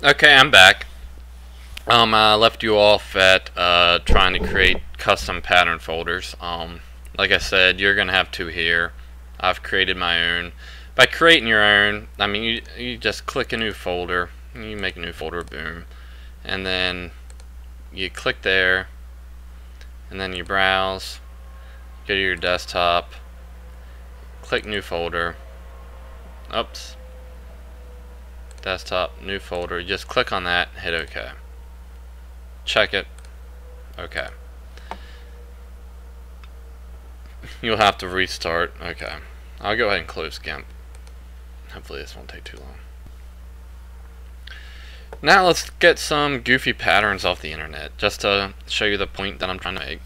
Okay, I'm back. I left you off at trying to create custom pattern folders. Like I said, you're gonna have two here. I've created my own. By creating your own, I mean you just click a new folder. You make a new folder, boom, and then you click there, and then you browse, go to your desktop, click new folder. Oops. Desktop, new folder. You just click on that, hit OK. Check it. Okay. You'll have to restart. Okay. I'll go ahead and close GIMP. Hopefully this won't take too long. Now let's get some goofy patterns off the internet, just to show you the point that I'm trying to make.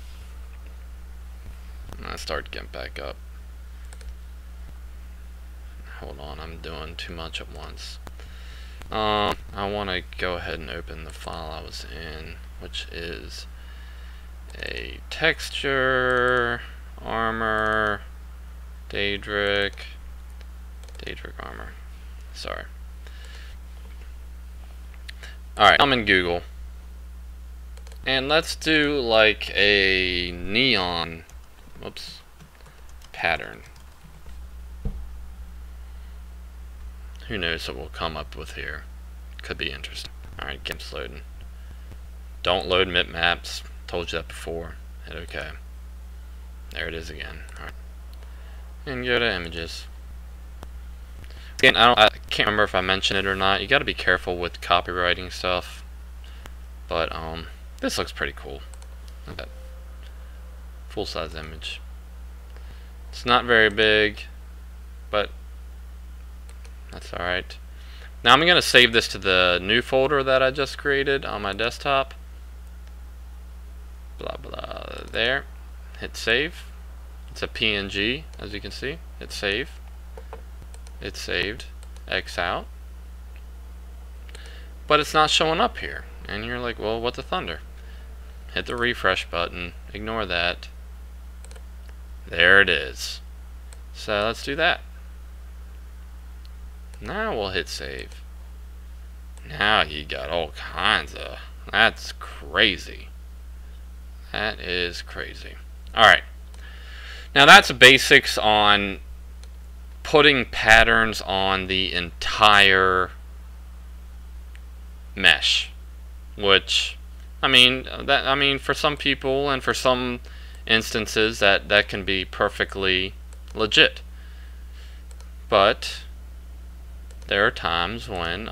Let's start GIMP back up. Hold on, I'm doing too much at once. I want to go ahead and open the file I was in, which is a texture, armor, Daedric armor. Sorry. Alright, I'm in Google. And let's do like a neon, pattern. Who knows what we'll come up with here. Could be interesting. Alright, GIMP's loading. Don't load bitmaps. Told you that before. Hit OK. There it is again. Alright. And go to images. Again, I can't remember if I mentioned it or not. You gotta be careful with copywriting stuff. But this looks pretty cool. Look at that. Full size image. It's not very big, but that's alright. Now I'm going to save this to the new folder that I just created on my desktop. Blah blah there. Hit save. It's a PNG, as you can see. Hit save. It's saved. X out. But it's not showing up here. And you're like, well, what the thunder? Hit the refresh button. Ignore that. There it is. So let's do that. Now we'll hit save. Now you got all kinds of... That's crazy. That is crazy. Alright. Now that's the basics on putting patterns on the entire mesh. Which, I mean, for some people and for some instances that can be perfectly legit. But there are times when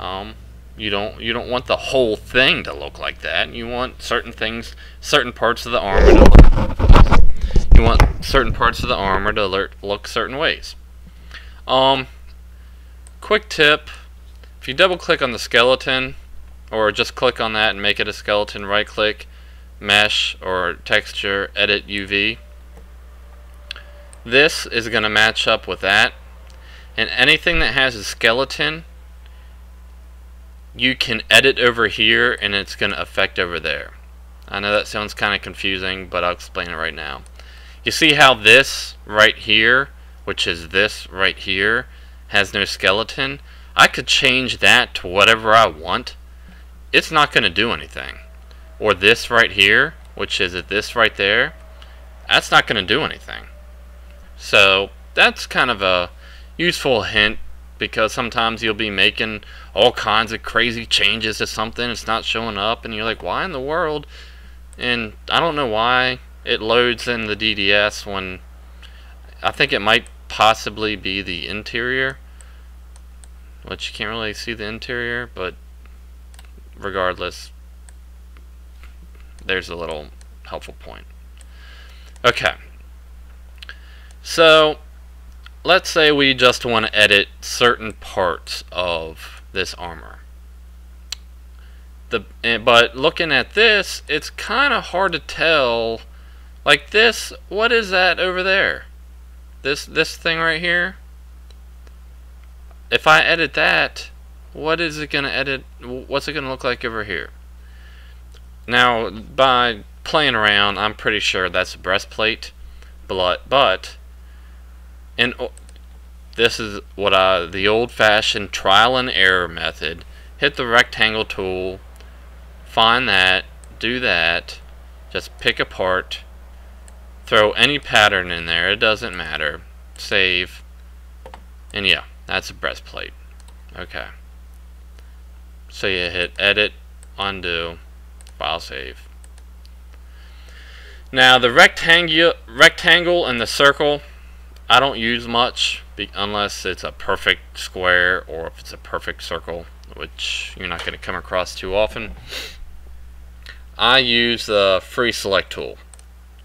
you don't want the whole thing to look like that. You want certain things, certain parts of the armor to look. You want certain parts of the armor to look certain ways. Quick tip: if you double click on the skeleton, or just click on that and make it a skeleton, right click, mesh or texture, edit UV. This is going to match up with that. And anything that has a skeleton, you can edit over here and it's going to affect over there. I know that sounds kind of confusing, but I'll explain it right now. You see how this right here, which is this right here, has no skeleton? I could change that to whatever I want. It's not going to do anything. Or this right here, which is this right there, that's not going to do anything. So that's kind of a useful hint, because sometimes you'll be making all kinds of crazy changes to something, it's not showing up, and you're like, why in the world? And I don't know why it loads in the DDS when I think it might possibly be the interior, which you can't really see the interior, but regardless, there's a little helpful point. Okay, so let's say we just want to edit certain parts of this armor. But looking at this, it's kind of hard to tell. Like this, what is that over there? This thing right here? If I edit that, what is it going to edit? What's it going to look like over here? Now, by playing around, I'm pretty sure that's a breastplate. But and this is what the old-fashioned trial and error method hit the rectangle tool, find that, do that, just pick a part, throw any pattern in there, it doesn't matter, save, and yeah, that's a breastplate. Okay. So you hit edit, undo, file save. Now the rectangle and the circle, I don't use much unless it's a perfect square or if it's a perfect circle, which you're not going to come across too often. I use the free select tool,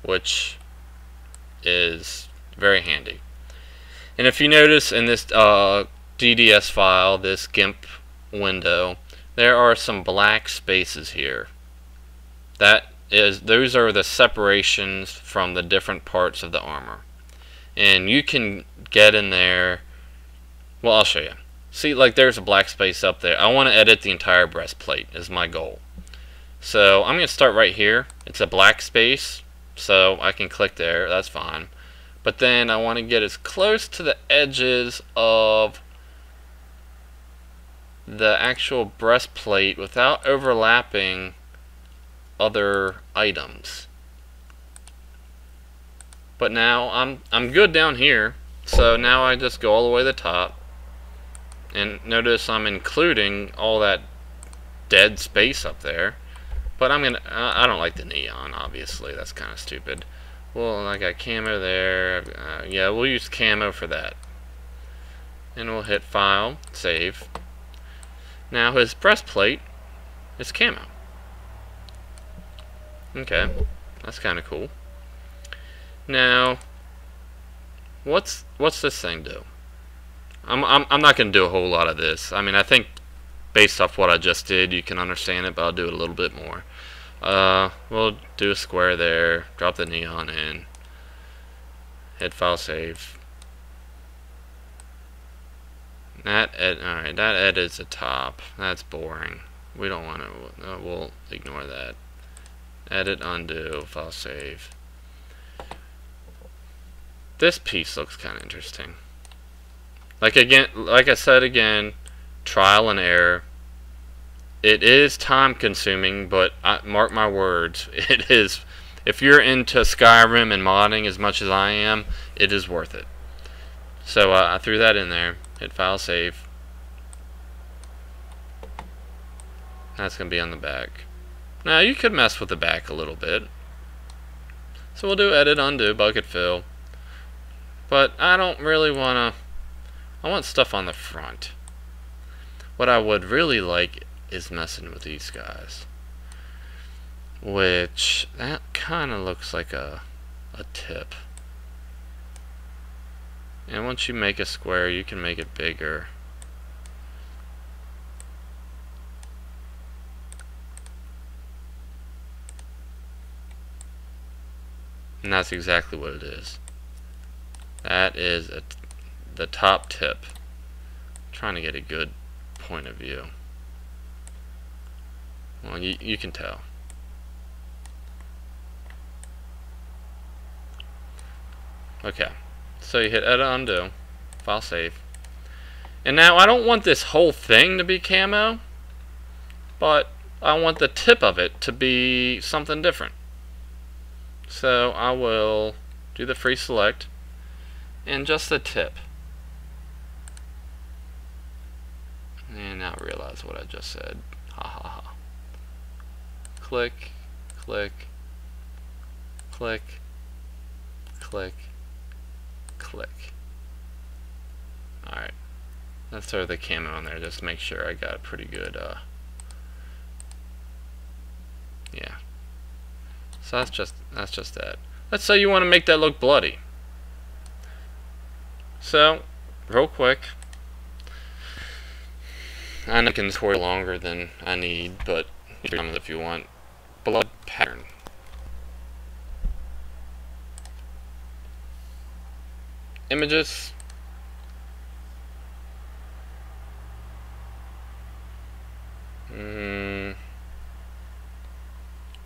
which is very handy. And if you notice in this DDS file, this GIMP window, there are some black spaces here. Those are the separations from the different parts of the armor. And you can get in there, well, I'll show you. See, like there's a black space up there. I want to edit the entire breastplate is my goal. So I'm going to start right here. It's a black space, so I can click there, that's fine. But then I want to get as close to the edges of the actual breastplate without overlapping other items. But now I'm good down here, so now I just go all the way to the top, and notice I'm including all that dead space up there. But I don't like the neon, obviously, that's kind of stupid. Well, I got camo there, yeah, we'll use camo for that. And we'll hit file, save. Now his breastplate is camo. Okay, that's kind of cool. Now, what's this thing do? I'm not going to do a whole lot of this. I mean, I think based off what I just did, you can understand it, but I'll do it a little bit more. We'll do a square there, drop the neon in, hit file, save. Alright, that edits the top. That's boring. We don't want to. We'll ignore that. Edit, undo, file, save. This piece looks kind of interesting. Like I said again, trial and error. It is time consuming, but mark my words, it is. If you're into Skyrim and modding as much as I am, it is worth it. So I threw that in there. Hit file, save. That's going to be on the back. Now you could mess with the back a little bit. So we'll do edit, undo, bucket fill. But I don't really want to. I want stuff on the front. What I would really like is messing with these guys. Which, that kind of looks like a tip. And once you make a square, you can make it bigger. And that's exactly what it is. That is the top tip. I'm trying to get a good point of view. Well, you can tell. Okay. So you hit edit, undo, file, save. And now I don't want this whole thing to be camo, but I want the tip of it to be something different. So I will do the free select and just the tip. And now realize what I just said. Ha ha ha. Click, click, click, click, click. Alright. Let's throw the camo on there just to make sure I got a pretty good yeah. So that's just that. Let's say you want to make that look bloody. So, real quick, I know I can record longer than I need, but if you want, blood pattern. Images.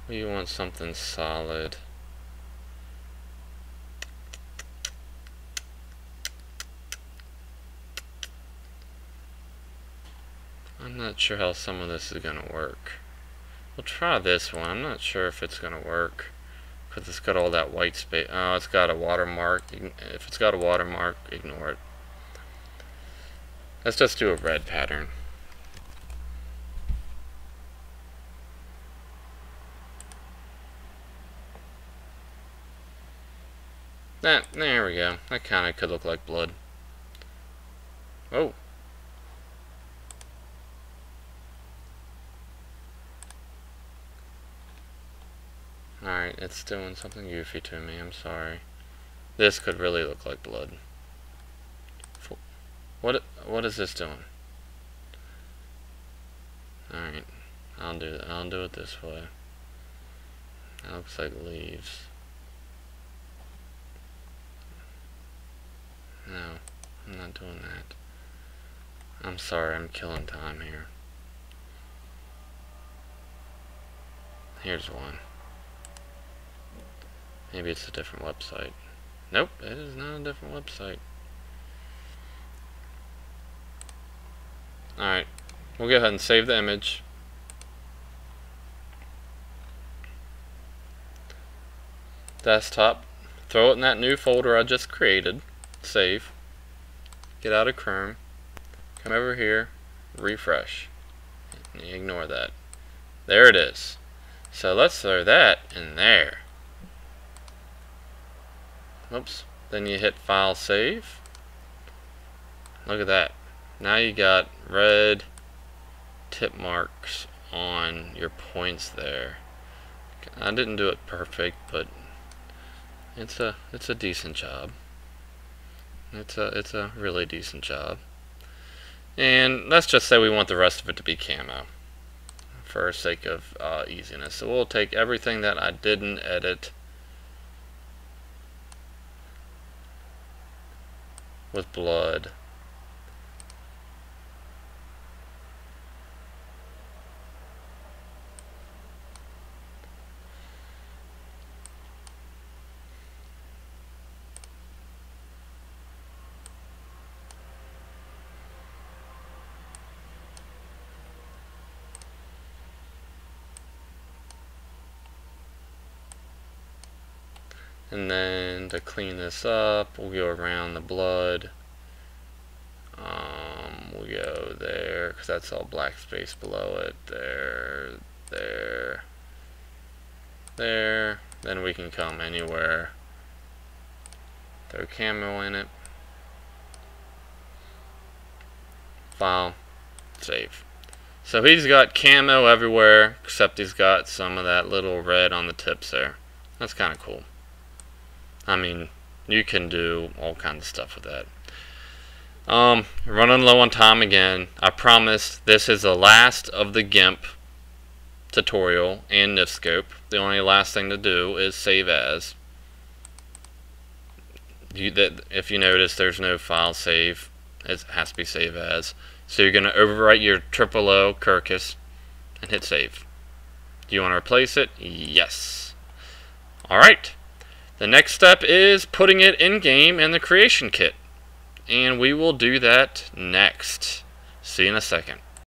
You want something solid. I'm not not sure how some of this is going to work. We'll try this one. I'm not sure if it's going to work because it's got all that white space. Oh, it's got a watermark. If it's got a watermark, ignore it. Let's just do a red pattern. There we go. That kind of could look like blood. Oh. Alright, it's doing something goofy to me. I'm sorry. This could really look like blood. What is this doing? Alright. I'll do it this way. That looks like leaves. No, I'm not doing that. I'm sorry, I'm killing time here. Here's one. Maybe it's a different website. Nope, it is not a different website. Alright, we'll go ahead and save the image. Desktop. Throw it in that new folder I just created. Save. Get out of Chrome. Come over here. Refresh. Ignore that. There it is. So let's throw that in there. Oops. Then you hit File Save. Look at that. Now you got red tip marks on your points there. I didn't do it perfect, but it's a decent job. It's a really decent job. And let's just say we want the rest of it to be camo for sake of easiness. So we'll take everything that I didn't edit with blood. And then to clean this up, we'll go around the blood. We'll go there, because that's all black space below it. There. Then we can come anywhere. Throw camo in it. File. Save. So he's got camo everywhere, except he's got some of that little red on the tips there. That's kind of cool. I mean, you can do all kinds of stuff with that. Running low on time again. I promise this is the last of the GIMP tutorial and Nifscope. The only last thing to do is save as. If you notice, there's no file save. It has to be save as. So you're going to overwrite your O Kirkus and hit save. Do you want to replace it? Yes. Alright. The next step is putting it in-game in the creation kit. And we will do that next. See you in a second.